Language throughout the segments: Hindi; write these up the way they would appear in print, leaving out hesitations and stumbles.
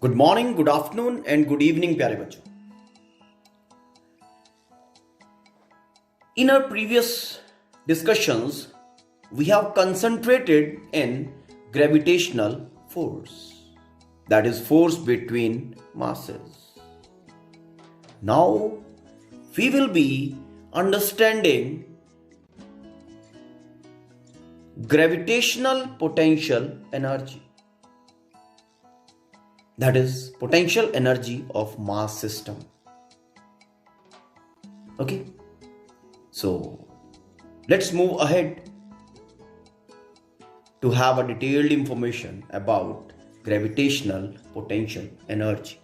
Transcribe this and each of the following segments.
Good morning, good afternoon and good evening प्यारे बच्चों। In our previous discussions, we have concentrated in gravitational force, that is, force between masses. Now, we will be understanding gravitational potential energy, that is, potential energy of mass system. Okay. So, let's move ahead to have a detailed information about gravitational potential energy.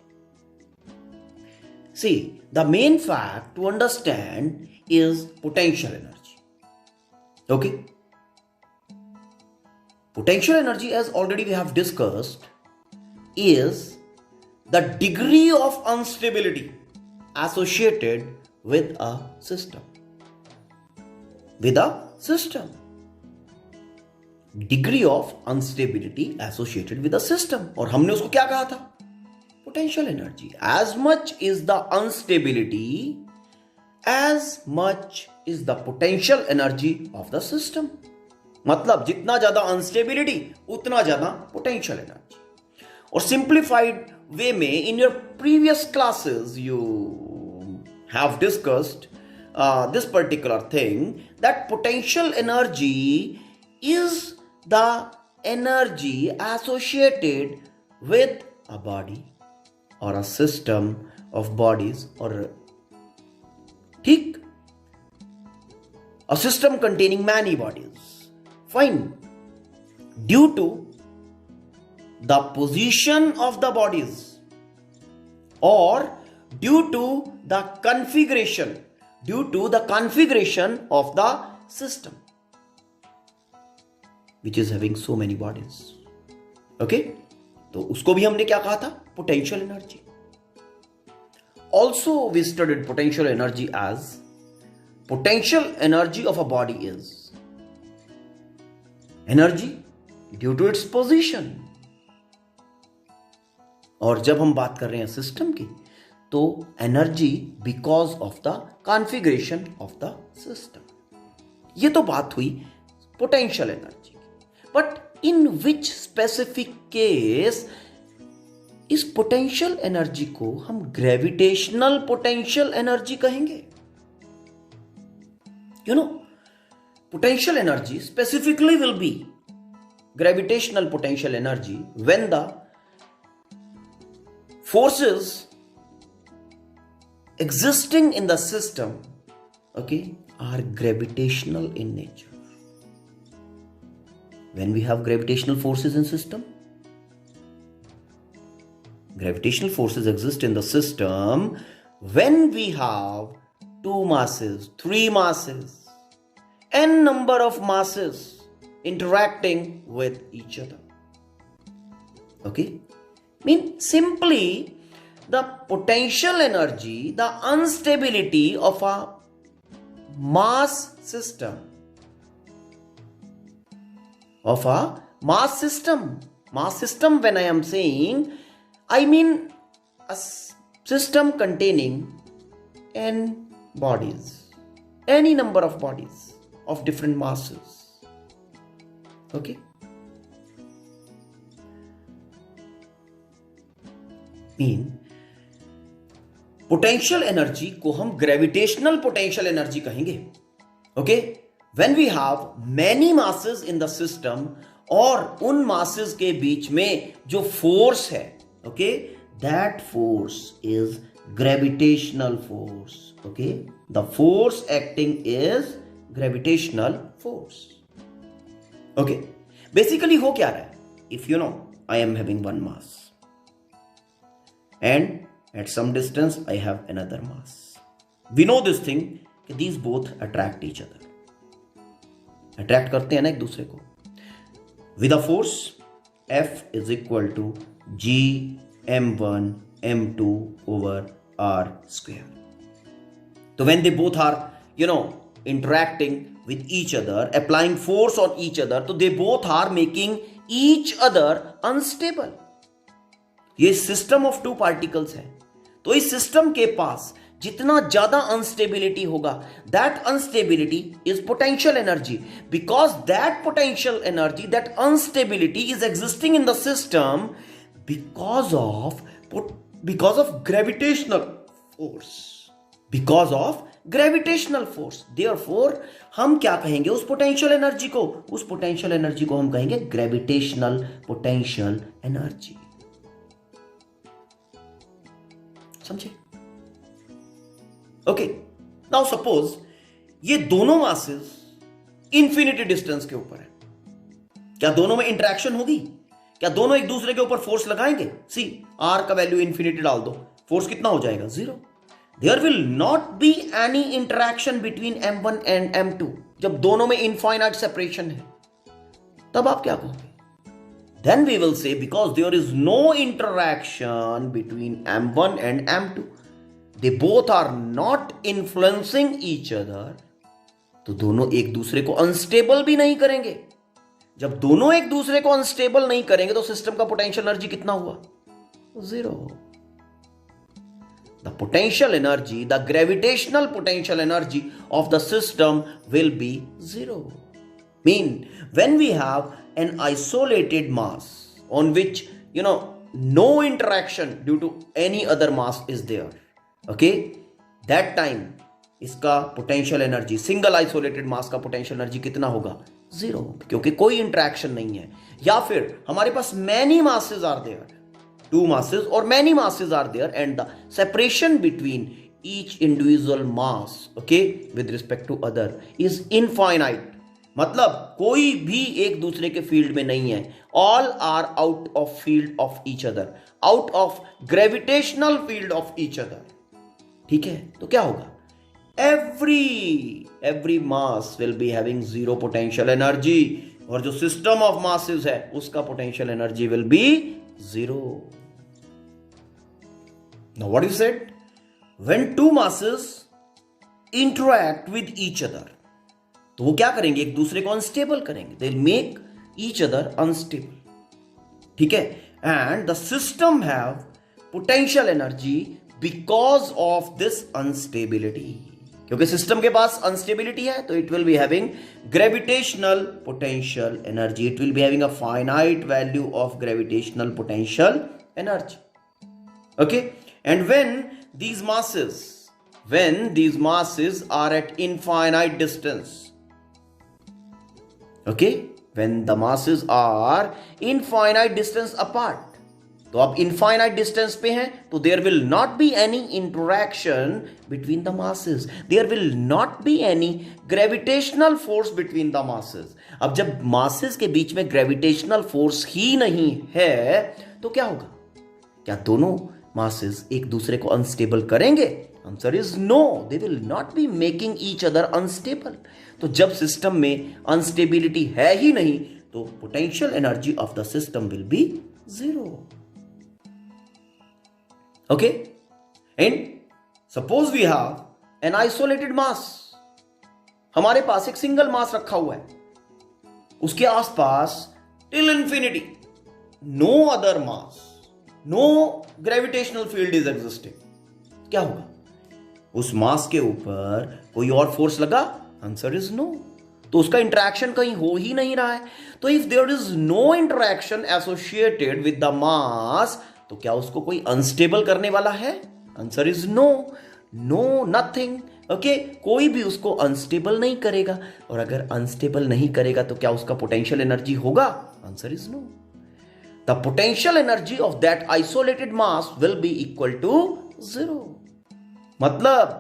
See, the main fact to understand is potential energy. Okay? Potential energy, as already we have discussed, is the degree of instability associated with a system. Degree of instability associated with a system, और हमने उसको क्या कहा था? Potential energy. As much is the instability, as much is the potential energy of the system. मतलब जितना ज्यादा अनस्टेबिलिटी उतना ज्यादा पोटेंशियल एनर्जी. और सिंप्लीफाइड वे में in your previous classes you have discussed this particular thing, that potential energy is the energy associated with a body or a system of bodies, or ठीक, a system containing many bodies. Fine. Due to the position of the bodies, or due to the configuration of the system which is having so many bodies. Okay, तो उसको भी हमने क्या कहा था? Potential energy. Also we studied potential energy as potential energy of a body is energy due to its position. और जब हम बात कर रहे हैं सिस्टम की, तो energy because of the configuration of the system. ये तो बात हुई potential energy. But in which specific case इस पोटेंशियल एनर्जी को हम ग्रेविटेशनल पोटेंशियल एनर्जी कहेंगे? You know, potential energy specifically will be gravitational potential energy when the forces existing in the system, okay, are gravitational in nature. When we have gravitational forces in system, gravitational forces exist in the system when we have two masses, three masses, n number of masses interacting with each other. Okay, mean simply the potential energy, the instability of a mass system, when I am saying, I mean a system containing n bodies, any number of bodies of different masses. Okay, mean potential energy को हम ग्रेविटेशनल पोटेंशियल एनर्जी कहेंगे. Okay, when we have many masses in the system, और उन मासेस के बीच में जो फोर्स है, okay, that force is gravitational force. Okay, the force acting is gravitational force. Okay, basically हो क्या रहा है? If you know, I am having one mass and at some distance I have another mass. We know this thing कि these both attract each other. Attract करते हैं ना एक दूसरे को. With a force F is equal to G m1 m2 over r square. So when they both are, interacting with each other, applying force on each other, so they both are making each other unstable. ये सिस्टम ऑफ टू पार्टिकल्स है, तो इस सिस्टम के पास जितना ज्यादा अनस्टेबिलिटी होगा, that instability is potential energy, because that potential energy, that instability is existing in the system because of gravitational force, because of gravitational force. Therefore हम क्या कहेंगे उस पोटेंशियल एनर्जी को? उस पोटेंशियल एनर्जी को हम कहेंगे ग्रेविटेशनल पोटेंशियल एनर्जी। समझे? ओके, नाउ सपोज ये दोनों मासेस इंफिनिटी डिस्टेंस के ऊपर है, क्या दोनों में इंटरेक्शन होगी? क्या दोनों एक दूसरे के ऊपर फोर्स लगाएंगे? सी, आर का वैल्यू इंफिनिटी डाल दो, फोर्स कितना हो जाएगा? 0। There will not be any interaction between m1 and m2। जब दोनों में इनफाइनाइट सेपरेशन है, तब आप क्या कहोगे? Then we will say because there is no interaction between M1 and M2, they both are not influencing each other, तो दोनों एक दूसरे को अनस्टेबल भी नहीं करेंगे। जब दोनों एक दूसरे को अनस्टेबल नहीं करेंगे तो सिस्टम का पोटेंशियल एनर्जी कितना हुआ? 0। The potential energy, the gravitational potential energy of the system will be 0. Mean when we have an isolated mass on which no interaction due to any other mass is there, okay, that time इसका पोटेंशियल एनर्जी, सिंगल आइसोलेटेड मास का पोटेंशियल एनर्जी कितना होगा? 0, क्योंकि कोई इंटरेक्शन नहीं है। या फिर हमारे पास many masses are there, 2 masses or many masses are there, and the separation between each individual mass, okay, with respect to other is infinite। मतलब कोई भी एक दूसरे के फील्ड में नहीं है, all are out of field of each other, out of gravitational field of each other. ठीक है, तो क्या होगा? Every mass will be having 0 potential energy, और जो सिस्टम ऑफ मासेस है उसका potential energy will be 0। Now what you said? When 2 masses interact with each other, तो वो क्या करेंगे? एक दूसरे को अनस्टेबल करेंगे, they will make each other unstable। ठीक है, and the system have potential energy because of this instability। क्योंकि सिस्टम के पास अनस्टेबिलिटी है तो it will be having gravitational potential energy, it will be having a finite value of gravitational potential energy, okay। And when these masses are at infinite distance, okay, when the masses are infinite distance apart, तो आप infinite distance पे हैं तो there will not be any interaction between the masses, there will not be any gravitational force between the masses। अब जब masses के बीच में gravitational force ही नहीं है तो क्या होगा? क्या दोनों मासेस एक दूसरे को अनस्टेबल करेंगे? Answer is no, they will not be making each other unstable. तो जब सिस्टम में अनस्टेबिलिटी है ही नहीं तो potential energy of the system will be 0। Okay, and suppose we have an isolated mass, हमारे पास एक सिंगल मास रखा हुआ है, उसके आसपास till infinity no other mass, no gravitational field is existing. क्या होगा? उस मास के ऊपर कोई और फोर्स लगा? आंसर इज नो, तो उसका इंटरेक्शन कहीं हो ही नहीं रहा है। तो if there is no interaction associated with the mass, तो क्या उसको कोई अनस्टेबल करने वाला है? Answer is no, no, nothing. Okay, कोई भी उसको अनस्टेबल नहीं करेगा, और अगर अनस्टेबल नहीं करेगा तो क्या उसका पोटेंशियल एनर्जी होगा? Answer is no. The potential energy of that isolated mass will be equal to 0। मतलब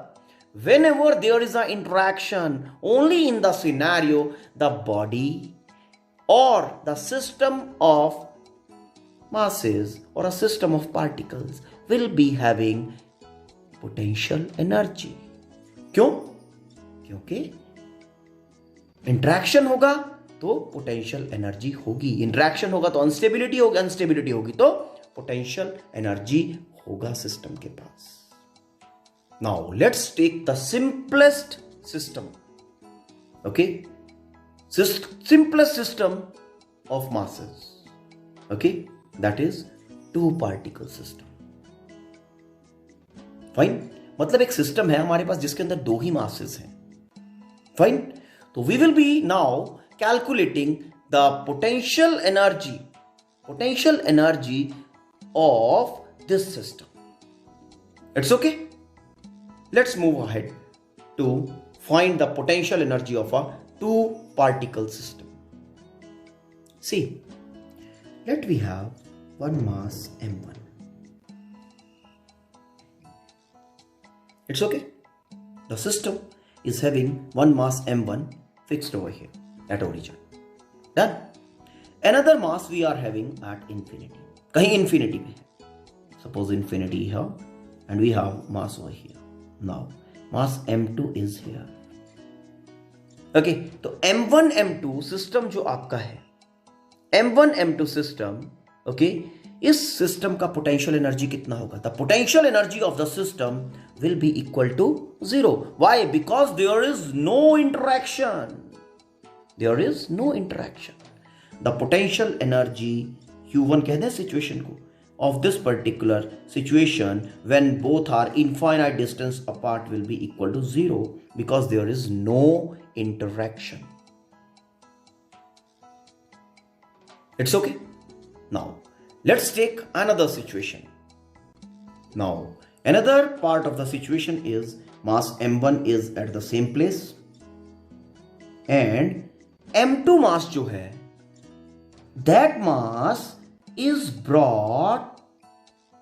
whenever there is an interaction, only in the scenario the body or the system of masses or a system of particles will be having potential energy। क्यों? क्योंकि इंटरेक्शन होगा तो पोटेंशियल एनर्जी होगी, इंटरेक्शन होगा तो अनस्टेबिलिटी होगी, अनस्टेबिलिटी होगी तो पोटेंशियल एनर्जी होगा सिस्टम के पास। Now let's take the simplest system, okay, simplest system of masses, okay, that is two particle system. Fine. मतलब एक सिस्टम है हमारे पास जिसके अंदर दो ही मासेस हैं. फाइन. तो we will be now calculating the potential energy of this system. It's okay. Let's move ahead to find the potential energy of a two particle system. See, let we have one mass m1. It's okay. The system is having one mass m1 fixed over here at origin. Done. Another mass we are having at infinity. कहीं infinity पे है. Suppose infinity here and we have mass over here. Now mass m2 is here. Okay, तो m1 m2 सिस्टम जो आपका है, m1 m2 सिस्टम, ओके, इस सिस्टम का पोटेंशियल एनर्जी कितना होगा? The potential energy of the system will be equal to 0. Why? Because there is no interaction. The potential energy Q1 कहते हैं सिचुएशन को, of this particular situation when both are infinite distance apart will be equal to 0 because there is no interaction. It's okay. Now let's take another situation. Now another part of the situation is mass m1 is at the same place and m2 mass जो है, that mass is brought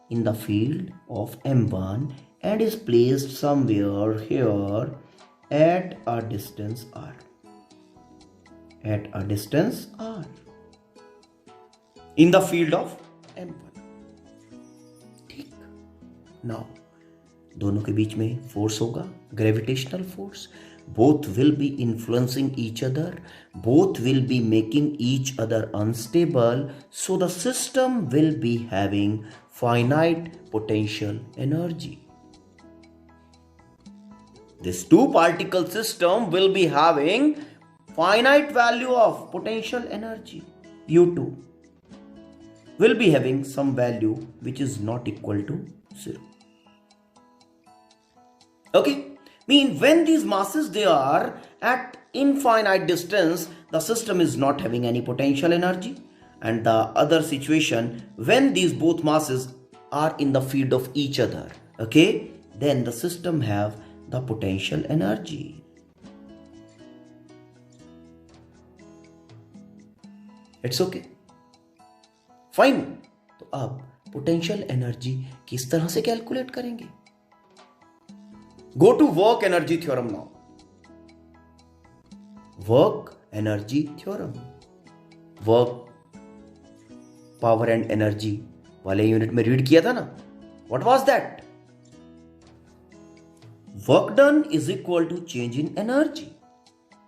in the field of m1 and is placed somewhere here at a distance r. In the field of m1. ठीक. Now दोनों के बीच में फोर्स होगा, gravitational force. Both will be influencing each other. Both will be making each other unstable. So the system will be having finite potential energy. This two particle system will be having finite value of potential energy. U2 will be having some value which is not equal to 0. Okay. Mean when these masses they are at infinite distance, the system is not having any potential energy. And the other situation when these both masses are in the field of each other, okay, then the system have the potential energy. It's okay. Fine. तो अब पोटेंशियल एनर्जी किस तरह से कैलकुलेट करेंगे? Go to work energy theorem now. Work energy theorem. Work, power and energy वाले यूनिट में रीड किया था ना. What was that? Work done is equal to change in energy.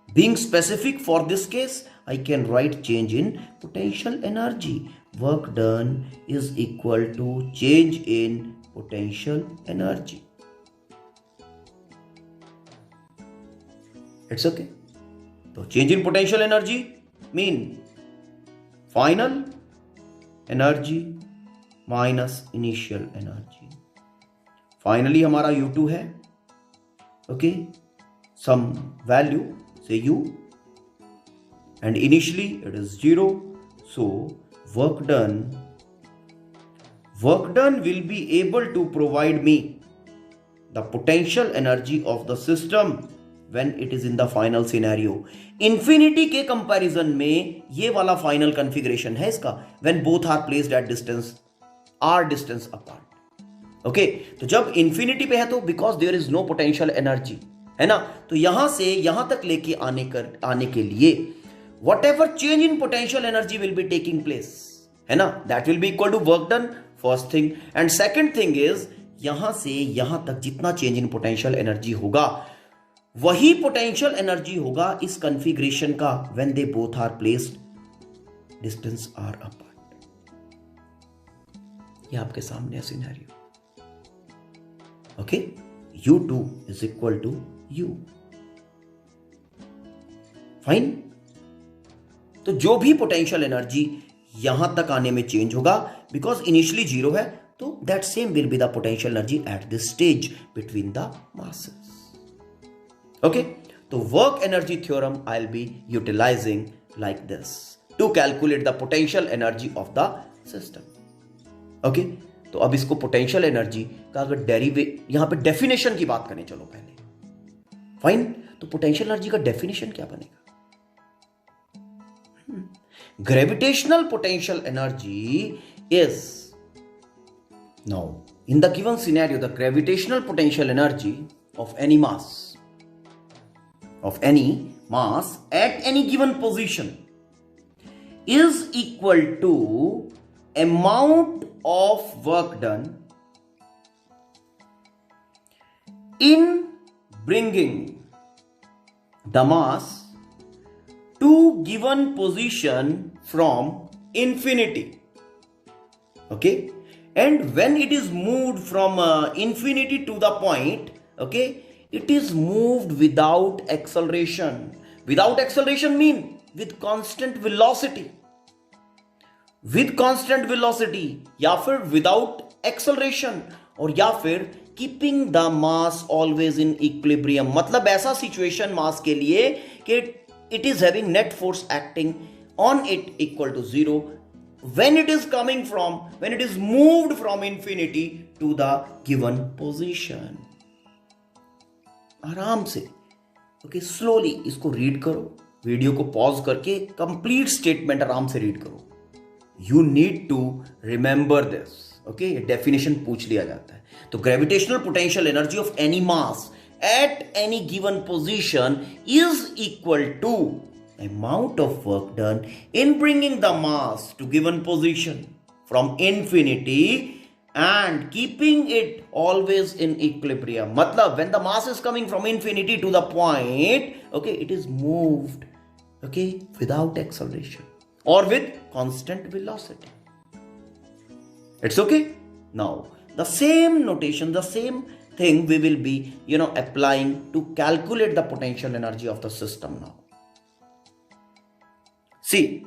Being specific for this case, I can write change in potential energy. Work done is equal to change in potential energy. It's okay. So change in potential energy mean final energy minus initial energy. Finally हमारा U2 है, okay, some value say U, and initially it is 0. So work done will be able to provide me the potential energy of the system when it is in the final scenario. Infinity के कंपैरिजन में ये वाला फाइनल कॉन्फ़िगरेशन है इसका, when both are placed at distance apart. Okay, तो जब इंफिनिटी पे है तो because there is no potential energy, है ना, तो यहां से यहां तक लेके आने के लिए whatever change in potential energy will be taking place, है ना, that will be equal to work done, first thing. And second thing is यहां से यहां तक जितना चेंज इन पोटेंशियल एनर्जी होगा वही पोटेंशियल एनर्जी होगा इस कॉन्फ़िगरेशन का when they both are placed distance are apart. ये आपके सामने है scenario. Okay, U2 is equal to U. Fine. तो जो भी पोटेंशियल एनर्जी यहां तक आने में चेंज होगा, बिकॉज इनिशियली जीरो है, तो that same will be the potential energy at this stage between the masses. Okay, तो work energy theorem I will be utilizing like this to calculate the potential energy of the system. Okay, तो अब इसको पोटेंशियल एनर्जी का अगर यहां पे डेफिनेशन की बात करें, चलो पहले. फाइन, तो पोटेंशियल एनर्जी का डेफिनेशन क्या बनेगा? Gravitational potential energy is, now in the given scenario, the gravitational potential energy of any mass at any given position is equal to amount of work done in bringing the mass to given position from infinity. Okay, and when it is moved from infinity to the point, okay, it is moved without acceleration. Without acceleration mean with constant velocity. With constant velocity, या फिर without acceleration, और या फिर keeping the mass always in equilibrium. मतलब ऐसा situation mass के लिए कि it is having net force acting on it equal to zero when it is moved from infinity to the given position. आराम से, ओके, स्लोली इसको रीड करो, वीडियो को पॉज करके कंप्लीट स्टेटमेंट आराम से रीड करो. You need to remember this. Okay, ये डेफिनेशन पूछ लिया जाता है. तो gravitational potential energy of any mass at any given position is equal to amount of work done in bringing the mass to given position from infinity and keeping it always in equilibrium. Matlab, when the mass is coming from infinity to the point, okay, it is moved, okay, without acceleration or with constant velocity. It's okay. Now the same notation, the same thing we will be applying to calculate the potential energy of the system. Now see,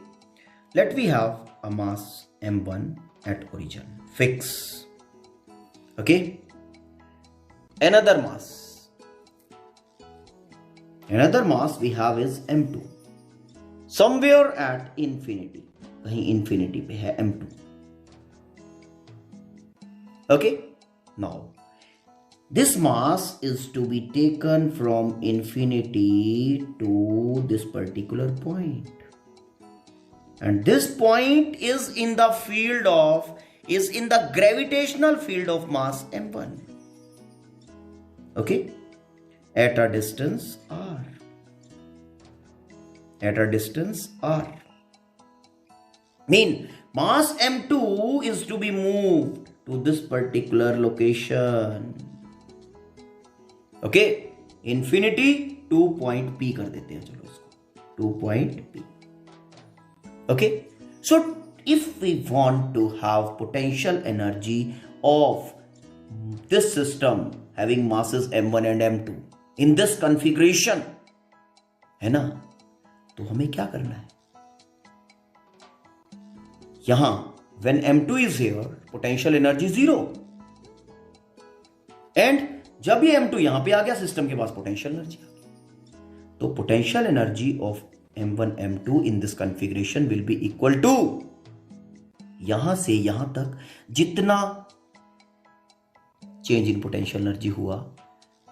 let we have a mass m1 at origin, fix. Okay, another mass we have is m2, somewhere at infinity, kahin infinity pe hai m2. Okay, now this mass is to be taken from infinity to this particular point, and this point is in the gravitational field of mass m1. Okay, at a distance r. Mean mass m2 is to be moved to this particular location. Okay, infinity 2 point P कर देते हैं, चलो इसको 2 point P. Okay, so if we want to have potential energy of this system having masses m1 and m2 in this configuration, है ना, तो हमें क्या करना है? यहां when m2 is here, potential energy 0, and जब ये m2 यहां पे आ गया, सिस्टम के पास पोटेंशियल एनर्जी आ गई. तो potential energy of m1 m2 in this configuration will be equal to, यहां से यहां तक जितना चेंज इन पोटेंशियल एनर्जी हुआ,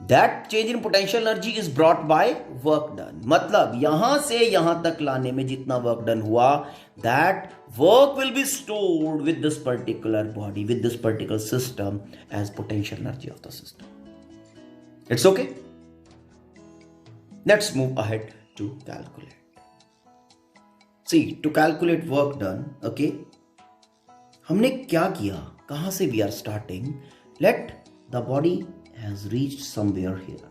that change in potential energy is brought by work done. मतलब यहां से यहां तक लाने में जितना वर्क डन हुआ, that work will be stored with this particular body, with this particular system as potential energy of the system. It's okay. Let's move ahead to calculate. See, to calculate work done, okay, हमने क्या किया, कहां से we are starting? Let the body has reached somewhere here.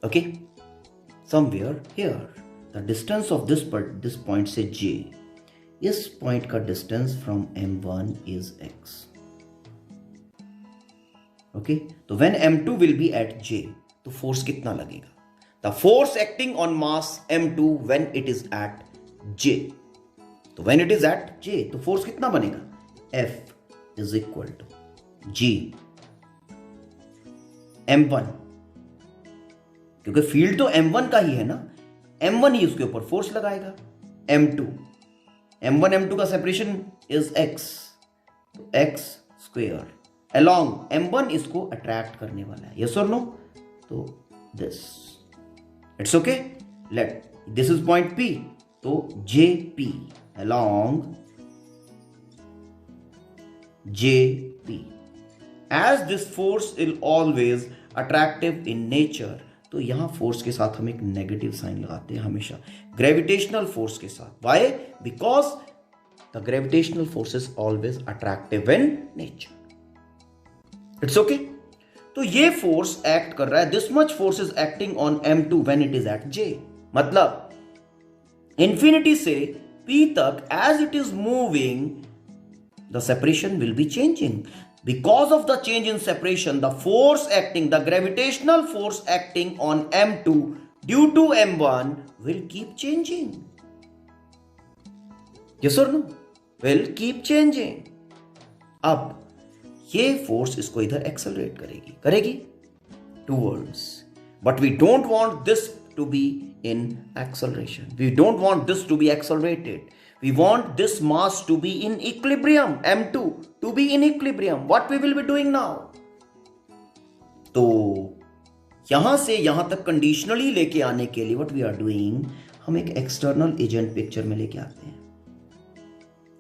Okay, somewhere here. The distance of this point से J, इस point का distance from M1 is X. Okay, तो when m2 will be at J, तो फोर्स कितना लगेगा? The force acting on mass m2 when it is at J. तो when it is at J तो फोर्स कितना बनेगा, F is equal to G M1, क्योंकि फील्ड तो M1 का ही है ना, M1 ही उसके ऊपर फोर्स लगाएगा। M1 M2 का सेपरेशन इज X, तो X स्क्वायर along M1 इसको अट्रैक्ट करने वाला है, यस और नो, तो this it's okay, let this is point P, तो JP along JP, as this force is always attractive in nature, तो यहां फोर्स के साथ हम एक नेगेटिव साइन लगाते हैं हमेशा, ग्रेविटेशनल फोर्स के साथ। Why? Because the gravitational force is always attractive in nature. It's okay. तो ये फोर्स एक्ट कर रहा है, this much force is acting on M2 when it is at J, मतलब इंफिनिटी से P तक as it is moving the separation will be changing. Because of the change in separation, the force acting, the gravitational force acting on M2 due to M1 will keep changing. Yes or no? Will keep changing. अब ये फोर्स इसको इधर एक्सेलरेट करेगी towards, but we don't want this to be in acceleration. We don't want this to be accelerated. We want this mass to be in equilibrium, M2 to be in equilibrium. What we will be doing now? तो यहां से यहां तक कंडीशनली लेके आने के लिए what we are doing, हम एक एक्सटर्नल एजेंट पिक्चर में लेके आते हैं।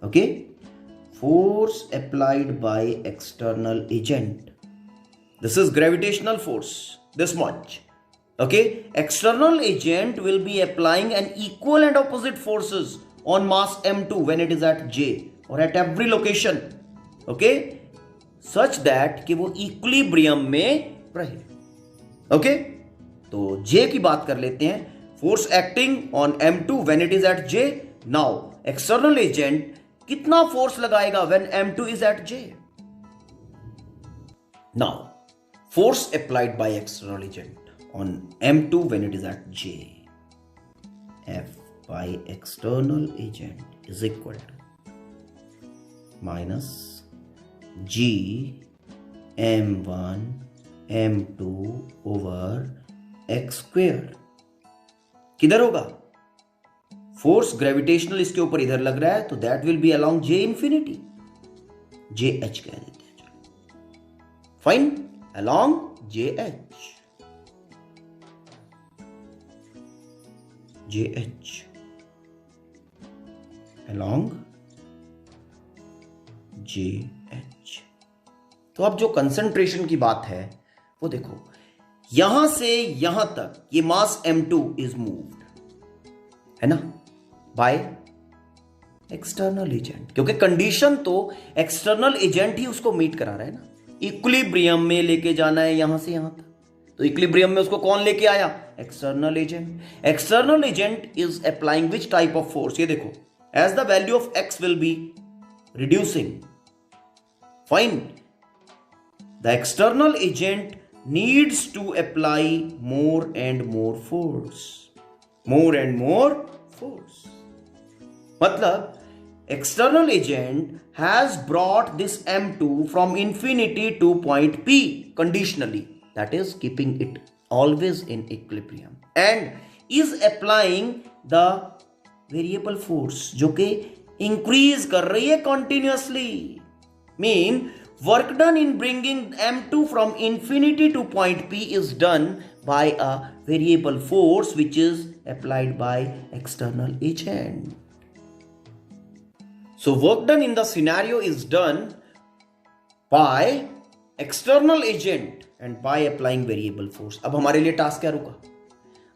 Okay, force applied by external agent, this is gravitational force, this much. Okay, external agent will be applying an equal and opposite forces on mass M2 when it is at J or at every location, okay, such that कि वो equilibrium में रहे। okay, तो J की बात कर लेते हैं, force acting on M2 when it is at J। now external agent कितना force लगाएगा when M2 is at J? now force applied by external agent on M2 when it is at J, F by external agent is equal to minus G M1 M2 over X square। किधर होगा? फोर्स ग्रेविटेशनल इसके ऊपर इधर लग रहा है, तो that will B along J infinity, JH कह देते हैं, चलो fine, along JH, JH along JH। तो अब जो कंसंट्रेशन की बात है वो देखो, यहां से यहां तक ये मास M2 इज मूव्ड, है ना, बाय एक्सटर्नल एजेंट, क्योंकि कंडीशन तो एक्सटर्नल एजेंट ही उसको मीट करा रहा है ना, इक्विलिब्रियम में लेके जाना है यहां से यहां तक, तो इक्विलिब्रियम में उसको कौन लेके आया? External agent. External agent is applying which type of force? ये देखो, as the value of X will be reducing, fine, the external agent needs to apply more and more force, more and more force, मतलब external agent has brought this M2 from infinity to point P conditionally, that is keeping it always in equilibrium, and is applying the variable force जो कि increase कर रही है continuously, mean work done in bringing M2 from infinity to point P is done by a variable force which is applied by external agent. So work done in the scenario is done by external agent and by applying variable force. अब हमारे लिए टास्क क्या रुका?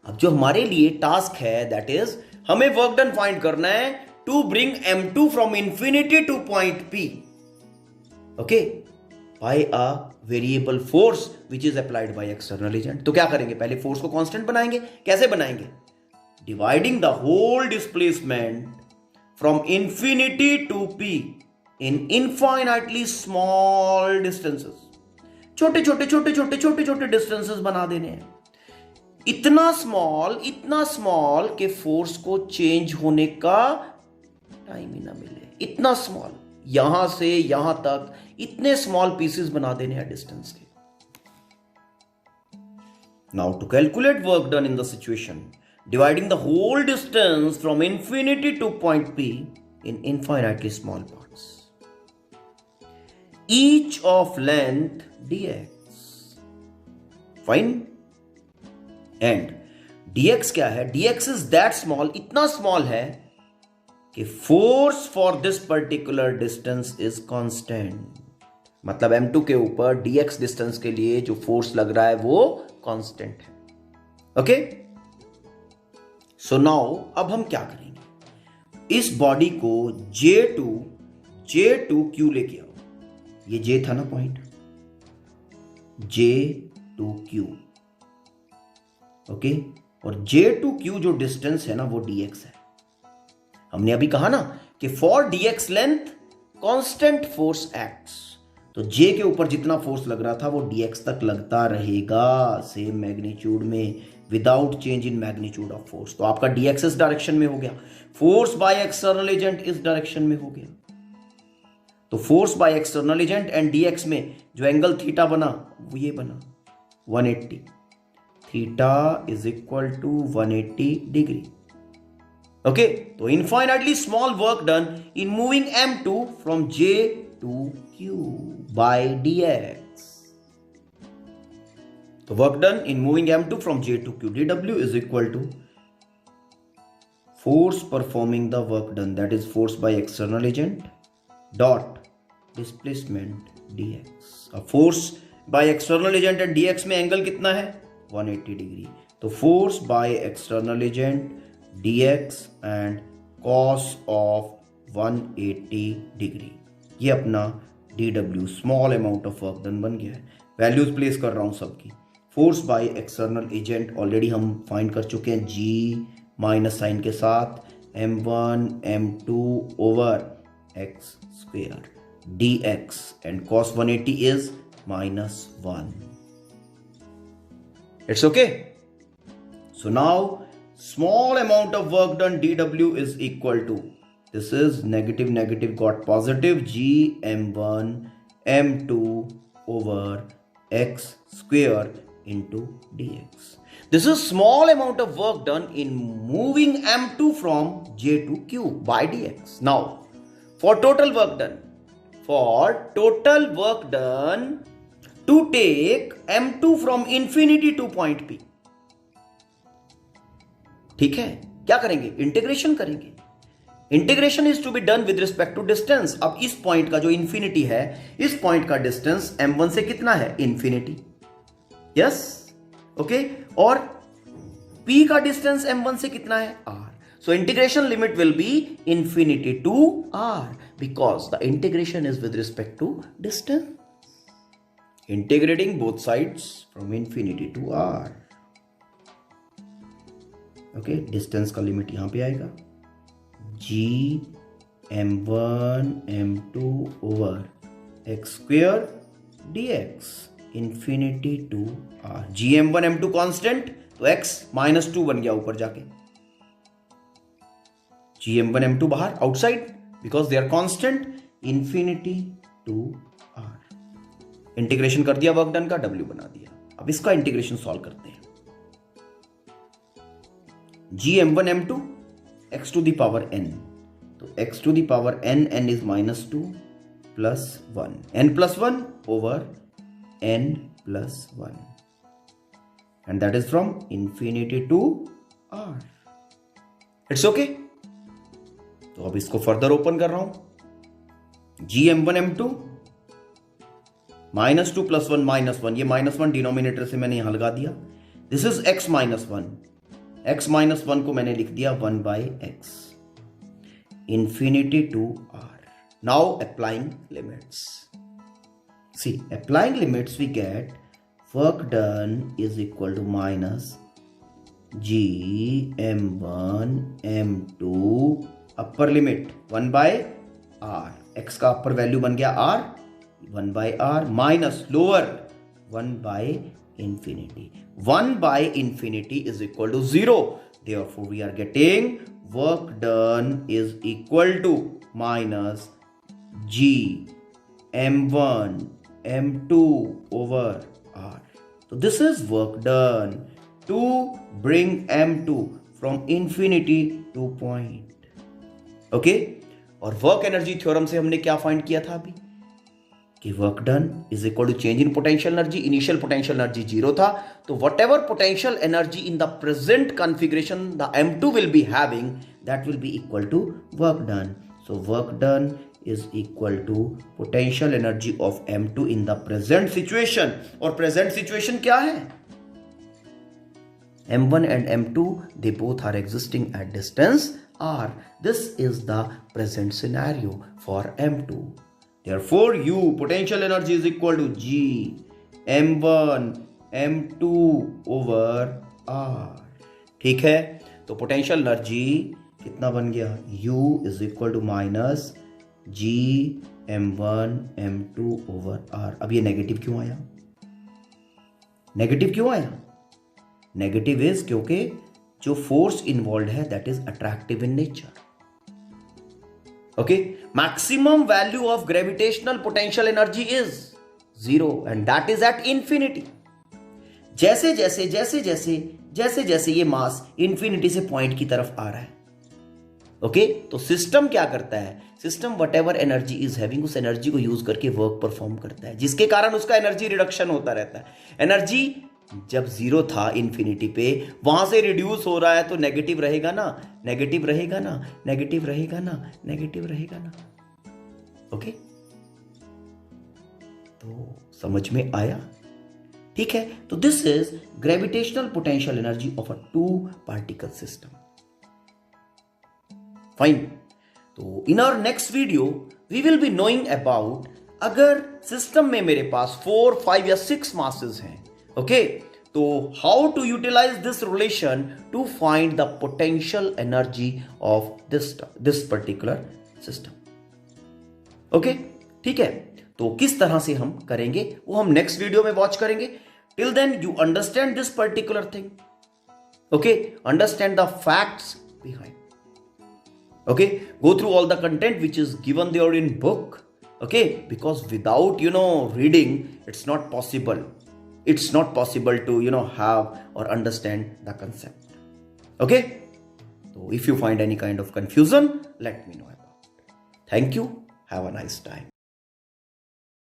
अब जो हमारे लिए टास्क है that is हमें वर्क डन फाइंड करना है to bring M2 from infinity to point P, okay, by a variable force which is applied by external agent. तो क्या करेंगे? पहले फोर्स को कांस्टेंट बनाएंगे। कैसे बनाएंगे? Dividing the whole displacement from infinity to P in infinitely small distances, छोटे छोटे डिस्टेंसेस बना देने हैं, इतना स्मॉल के फोर्स को चेंज होने का टाइम ही ना मिले। इतना स्मॉल, यहां से यहां तक इतने स्मॉल पीसेस बना देने हैं डिस्टेंस के। Now to calculate work done in the situation dividing the whole distance from infinity to point P in infinitely small parts, each of length dx. Fine. And dx क्या है? dx is that small, इतना small है कि force for this particular distance is constant. मतलब m2 के ऊपर dx डिस्टेंस के लिए जो फोर्स लग रहा है वो कांस्टेंट है। ओके, सो नाउ अब हम क्या करेंगे, इस बॉडी को J2Q लेके आओ। ये J था ना पॉइंट, J2Q, ओके, और J2Q जो डिस्टेंस है ना वो dx है। हमने अभी कहा ना कि for dx length constant force acts, तो J के ऊपर जितना फोर्स लग रहा था वो dx तक लगता रहेगा सेम मैग्नीट्यूड में, without change in magnitude of force. तो आपका dx इस डायरेक्शन में हो गया, फोर्स बाय एक्सटर्नल एजेंट इस डायरेक्शन में हो गया। तो force by external agent and dx में जो एंगल थीटा बना वो ये बना 180, theta is equal to 180 degree. Okay, तो infinitely small work done in moving m2 from J to Q by dx. So work done in moving m2 from J to Q dw is equal to force performing the work done, that is force by external agent dot displacement dx. अब force by external agent and dx में एंगल कितना है 180 डिग्री, तो force by external agent dx and cos of 180 degree, ये अपना dw small amount of work done बन गया है। वैल्यूज प्लेस कर रहा हूं सबकी। Force by external agent already हम फाइंड कर चुके हैं, g माइनस साइन के साथ m1 m2 over x square dx and cos 180 is -1। It's okay. So now small amount of work done dw is equal to, this is negative got positive, g m1 m2 over x square into dx. This is small amount of work done in moving m2 from J to Q by dx. Now for total work done to take m2 from infinity to point P, ठीक है, क्या करेंगे, इंटीग्रेशन करेंगे। Integration is to be done with respect to distance. अब इस पॉइंट का जो इंफिनिटी है, इस पॉइंट का डिस्टेंस m1 से कितना है, इंफिनिटी, यस, ओके, और p का डिस्टेंस m1 से कितना है, r। So integration limit will be infinity to r because the integration is with respect to distance, integrating both sides from infinity to r। Okay, distance का लिमिट यहां पे आएगा, g m1 m2 over x square dx infinity to r। g m1 m2 constant, तो x -2 बन गया ऊपर जाके, g m1 m2 बाहर outside because they are constant, infinity to r। Integration कर दिया वर्क डन का, w बना दिया। अब इसका इंटीग्रेशन सॉल्व करते हैं। g m1 m2 x to the power n, तो x to the power n, n is -2 plus 1, n plus 1 over n plus 1, and that is from infinity to r. It's okay. तो अब इसको फर्दर ओपन कर रहा हूं, g m1 m2 -2 plus 1 -1, ये -1 डिनोमिनेटर से मैंने यहां लगा दिया। दिस इज x -1, x -1 को मैंने लिख दिया 1 by x, infinity to r. Now applying limits. See, applying limits we get work done is equal to minus g m1 m2 upper limit 1 by r, x का अपर वैल्यू बन गया r, 1 by r minus lower 1 by infinity. 1 by infinity is equal to 0 Therefore, we are getting work done is equal to minus G M1 M2 over R. So this is work done to bring M2 from infinity to point. Okay और वर्क एनर्जी थ्योरम से हमने क्या फाइंड किया था अभी कि work done is equal to change in potential energy. Initial potential energy 0 था, तो whatever potential energy in the present configuration the M2 will be having, that will be equal to work done. So work done is equal to potential energy of M2 in the present situation. और present situation क्या है? M1 and M2 they both are existing at distance R. This is the present scenario for M2. Therefore, U potential energy is equal to G M1 M2 over R. ठीक है, तो potential energy कितना बन गया? U is equal to minus G M1 M2 over R. अब ये नेगेटिव क्यों आया? नेगेटिव क्यों आया? नेगेटिव इज क्योंकि जो फोर्स इन्वॉल्व है that is attractive in nature. Okay, maximum value of gravitational potential energy is 0 and that is at infinity. जैसे जैसे जैसे जैसे जैसे जैसे ये मास इंफिनिटी से पॉइंट की तरफ आ रहा है, ओके, तो सिस्टम क्या करता है? System what ever energy is having उस एनर्जी को यूज करके वर्क परफॉर्म करता है, जिसके कारण उसका एनर्जी रिडक्शन होता रहता है. एनर्जी जब 0 था इंफिनिटी पे, वहां से रिड्यूस हो रहा है तो नेगेटिव रहेगा ना, नेगेटिव रहेगा ना, नेगेटिव रहेगा ना, नेगेटिव रहेगा ना. ओके, तो समझ में आया? ठीक है, तो this is gravitational potential energy of a 2 particle system. Fine. तो in our next video we will be knowing about अगर सिस्टम में मेरे पास 4, 5 या 6 मासेस हैं, ओके, तो how to utilize this relation to find the potential energy of this particular system. Okay, ठीक है, तो किस तरह से हम करेंगे वो हम नेक्स्ट वीडियो में वॉच करेंगे. Till then you understand this particular thing. Okay, understand the facts behind. Okay, go through all the content which is given there in book. Okay, because without reading, it's not possible. It's not possible to have or understand the concept. Okay, so if you find any kind of confusion, let me know about it. Thank you. Have a nice time.